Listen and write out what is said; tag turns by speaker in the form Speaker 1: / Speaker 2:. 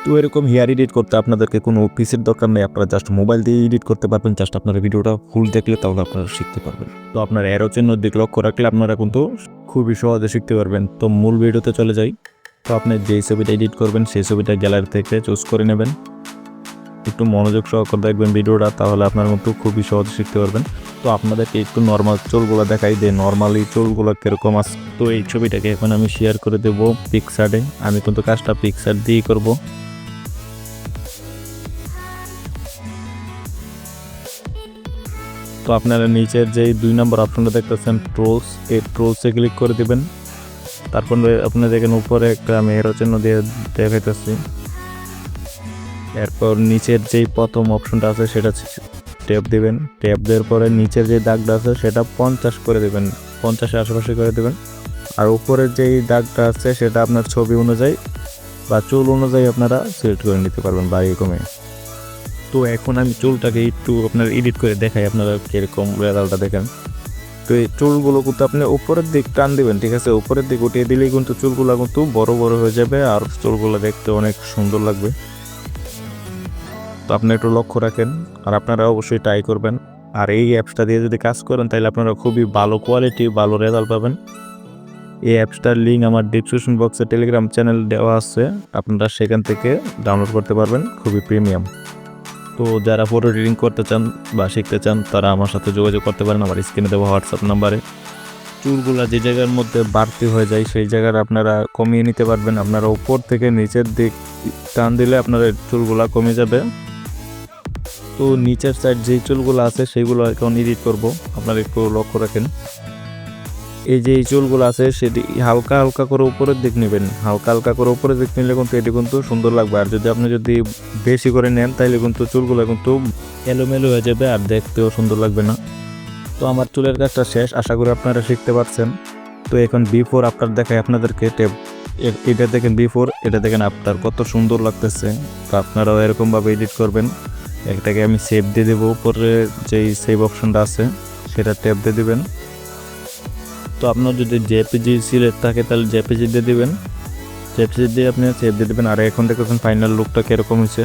Speaker 1: তো এরকম hair edit করতে আপনাদেরকে কোনো পিসির দরকার নেই, আপনারা জাস্ট মোবাইল দিয়ে এডিট করতে পারবেন। জাস্ট আপনারা ভিডিওটা ফুল দেখলে তাহলে আপনারা শিখতে পারবেন। তো আপনার অ্যারো চিহ্নের দিকে লক্ষ্য রাখলে আপনারা কিন্তু খুবই সহজে শিখতে পারবেন। তো মূল ভিডিওতে চলে যাই। তো আপনি যেই ছবিটা এডিট করবেন সেই ছবিটা গ্যালারি থেকে চুজ করে নেবেন। একটু মনোযোগ সহকারে দেখবেন ভিডিওটা, তাহলে আপনার মতো খুবই সহজে শিখতে পারবেন। তো আপনাদেরকে একটু নর্মাল চুলগুলো দেখাই যে নর্মালি চুলগুলো কীরকম আছে। তো এই ছবিটাকে এখন আমি শেয়ার করে দেবো পিকচারে। আমি কিন্তু কাজটা পিকচার দিয়েই করব। তো আপনারা নিচের যেই 2 নম্বর অপশনটা দেখতেছেন ট্রোলস, এই ট্রোলসে ক্লিক করে দিবেন। তারপর আপনারা দেখেন উপরে একটা আমি এরো চিহ্ন দিয়ে দেখাইতেছি। এরপর নিচের যেই প্রথম অপশনটা আছে সেটা ট্যাপ দিবেন। ট্যাপ দেওয়ার পরে নিচের যে দাগটা আছে সেটা 50 করে দেবেন, 50-এর আশেপাশে করে দেবেন। আর উপরের যেই দাগটা আছে সেটা আপনার ছবি অনুযায়ী বা চুল অনুযায়ী আপনারা সিলেক্ট করে নিতে পারবেন বাড়িয়ে কমে। তো এখন আমি চুলটাকে একটু আপনার এডিট করে দেখাই, আপনারা কীরকম রেজাল্টটা দেখেন। তো এই চুলগুলো কিন্তু আপনি উপরের দিক টান দিবেন, ঠিক আছে? উপরের দিক উঠিয়ে দিলেই কিন্তু চুলগুলো কিন্তু বড় বড় হয়ে যাবে আর চুলগুলো দেখতে অনেক সুন্দর লাগবে। তো আপনি একটু লক্ষ্য রাখেন আর আপনারা অবশ্যই ট্রাই করবেন। আর এই অ্যাপসটা দিয়ে যদি কাজ করেন তাহলে আপনারা খুবই ভালো কোয়ালিটি ভালো রেজাল্ট পাবেন। এই অ্যাপসটার লিঙ্ক আমার ডিসক্রিপশন বক্সে টেলিগ্রাম চ্যানেল দেওয়া আছে, আপনারা সেখান থেকে ডাউনলোড করতে পারবেন, খুবই প্রিমিয়াম। তো যারা ফটো এডিটিং করতে চান বা শিখতে চান তারা আমার সাথে যোগাযোগ করতে পারেন আমার স্ক্রিনে দেওয়া হোয়াটসঅ্যাপ নাম্বারে। চুলগুলা যে জায়গার মধ্যে বাড়তি হয়ে যায় সেই জায়গার আপনারা কমিয়ে নিতে পারবেন। আপনারা উপর থেকে নিচের দিক টান দিলে আপনার চুলগুলা কমে যাবে। তো নিচের সাইড যেই চুলগুলো আছে সেইগুলো এখন এডিট করব, আপনারা একটু লক্ষ্য রাখেন। এই যে এই চুলগুলো আছে সেটি হালকা হালকা করে উপরের দিক নেবেন, হালকা হালকা করে উপরের দিক নিলে কিন্তু এটি কিন্তু সুন্দর লাগবে। আর আপনি যদি বেশি করে নেন তাহলে কিন্তু চুলগুলো কিন্তু এলোমেলো হয়ে যাবে আর দেখতেও সুন্দর লাগবে না। তো আমার চুলের কাজটা শেষ, আশা করি আপনারা শিখতে পারছেন। তো এখন বিফোর আফটার দেখায় আপনাদেরকে। এটা দেখেন বিফোর, এটা দেখেন আফটার, কত সুন্দর লাগতেছে। তো আপনারাও এরকমভাবে এডিট করবেন। একটাকে আমি সেভ দিয়ে দেবো, উপরে যেই সেভ অপশনটা আছে সেটা ট্যাপ দিয়ে দেবেন। তো আপনার যদি জেপিজি সিলেক্ট থাকে তাহলে জেপিজি দিয়ে দেবেন, জেপিজি দিয়ে আপনি সেভ দিয়ে দেবেন। আর এখন দেখেছেন ফাইনাল লুকটা কীরকম হয়েছে।